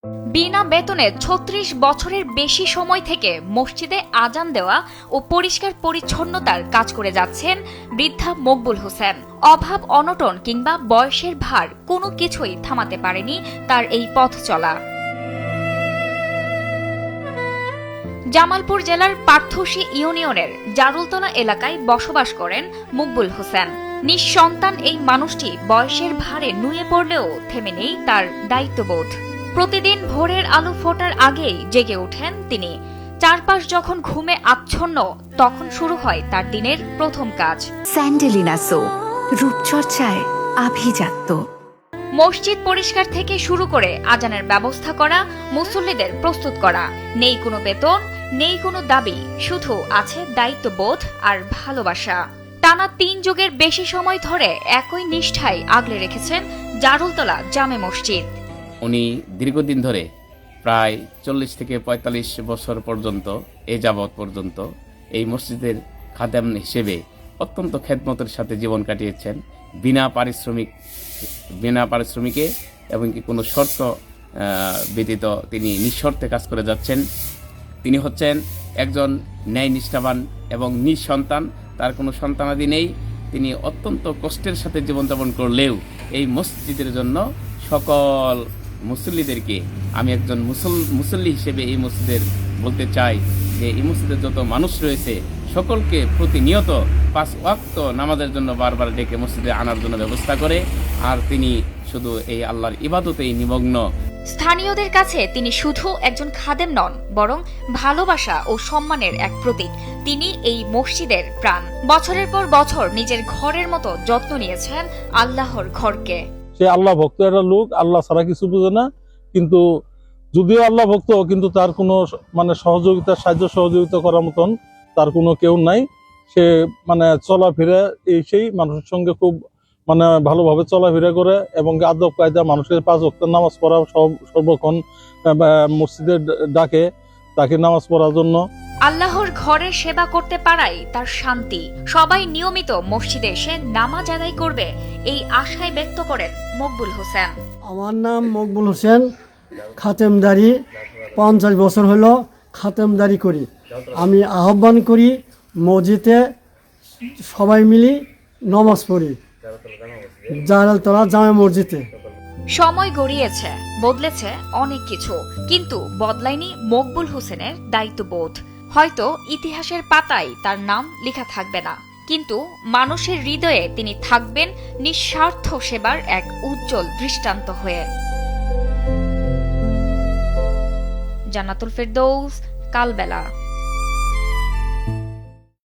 বিনা বেতনে ৩৬ বছরের বেশি সময় থেকে মসজিদে আজান দেওয়া ও পরিষ্কার পরিচ্ছন্নতার কাজ করে যাচ্ছেন বৃদ্ধা মকবুল হোসেন। অভাব অনটন কিংবা বয়সের ভার কোনো কিছুই থামাতে পারেনি তার এই পথ চলা। জামালপুর জেলার পার্থসী ইউনিয়নের জারুলতলা এলাকায় বসবাস করেন মকবুল হোসেন। নিঃসন্তান এই মানুষটি বয়সের ভারে নুয়ে পড়লেও থেমে নেই তার দায়িত্ববোধ। প্রতিদিন ভোরের আলো ফোটার আগেই জেগে ওঠেন তিনি। চারপাশ যখন ঘুমে আচ্ছন্ন, তখন শুরু হয় তার দিনের প্রথম কাজ। স্যান্ডেলিনা সো, রূপচর্চায় আভিজাত্য। মসজিদ পরিষ্কার থেকে শুরু করে আজানের ব্যবস্থা করা, মুসল্লিদের প্রস্তুত করা। নেই কোনো বেতন, নেই কোনো দাবি, শুধু আছে দায়িত্ববোধ আর ভালোবাসা। টানা ৩ যুগের বেশি সময় ধরে একই নিষ্ঠায় আগলে রেখেছেন জারুলতলা জামে মসজিদ। উনি দীর্ঘদিন ধরে প্রায় ৪০ থেকে ৪৫ বছর পর্যন্ত যাবৎ পর্যন্ত এই মসজিদের খাদেম হিসেবে অত্যন্ত খেদমতের সাথে জীবন কাটিয়েছেন, বিনা পারিশ্রমিকে এবং কি কোনো শর্ত ব্যতীত তিনি নিঃশর্তে কাজ করে যাচ্ছেন। তিনি হচ্ছেন একজন ন্যায় নিষ্ঠাবান এবং নিঃসন্তান, তার কোনো সন্তানাদি নেই। তিনি অত্যন্ত কষ্টের সাথে জীবনযাপন করলেও এই মসজিদের জন্য সকল মুসল্লিদেরকে, আমি একজন মুসল্লি হিসেবে এই মসজিদের বলতে চাই যে এই মসজিদের যত মানুষ রয়েছে সকলকে প্রতিনিয়ত 5 ওয়াক্ত নামাজের জন্য বারবার ডেকে মসজিদে আনার জন্য ব্যবস্থা করে। আর তিনি শুধু এই আল্লাহর ইবাদতেই নিমগ্ন। স্থানীয়দের কাছে তিনি শুধু একজন খাদেম নন, বরং ভালোবাসা ও সম্মানের এক প্রতীক। তিনি এই মসজিদের প্রাণ। বছরের পর বছর নিজের ঘরের মতো যত্ন নিয়েছেন আল্লাহর ঘরকে। সে আল্লাহ ভক্ত একটা লোক, আল্লাহ ছাড়া কিছু বুঝে না, কিন্তু যদিও আল্লাহ ভক্ত কিন্তু তার কোনো সাহায্য সহযোগিতা করার মতন তার কোনো কেউ নাই। সে চলাফেরা সেই মানুষের সঙ্গে খুব ভালোভাবে চলাফেরা করে এবং আদব কায়দা মানুষের 5 ওয়াক্ত নামাজ পড়া সর্বক্ষণ মসজিদে ডাকে তাকে নামাজ পড়ার জন্য। আল্লাহর ঘরের সেবা করতে পারাই তার শান্তি। সবাই নিয়মিত মসজিদে এসে নামাজ আদায় করবে এই আশায় ব্যক্ত করেন মকবুল হোসেন। আমার নাম মকবুল হোসেন, খাতেমদারি 50 বছর হলো খাতেমদারি করি। আমি আহ্বান করি মসজিদে সবাই মিলি নামাজ পড়ি, জালালতলা জামে মসজিদে। সময় গড়িয়েছে, বদলেছে অনেক কিছু, কিন্তু বদলায়নি মকবুল হোসেনের দায়িত্ববোধ। হয়তো ইতিহাসের পাতায় তার নাম লেখা থাকবে না, কিন্তু মানুষের হৃদয়ে তিনি থাকবেন নিঃস্বার্থ সেবার এক উজ্জ্বল দৃষ্টান্ত হয়ে। জান্নাতুল ফেরদৌস, কালবেলা।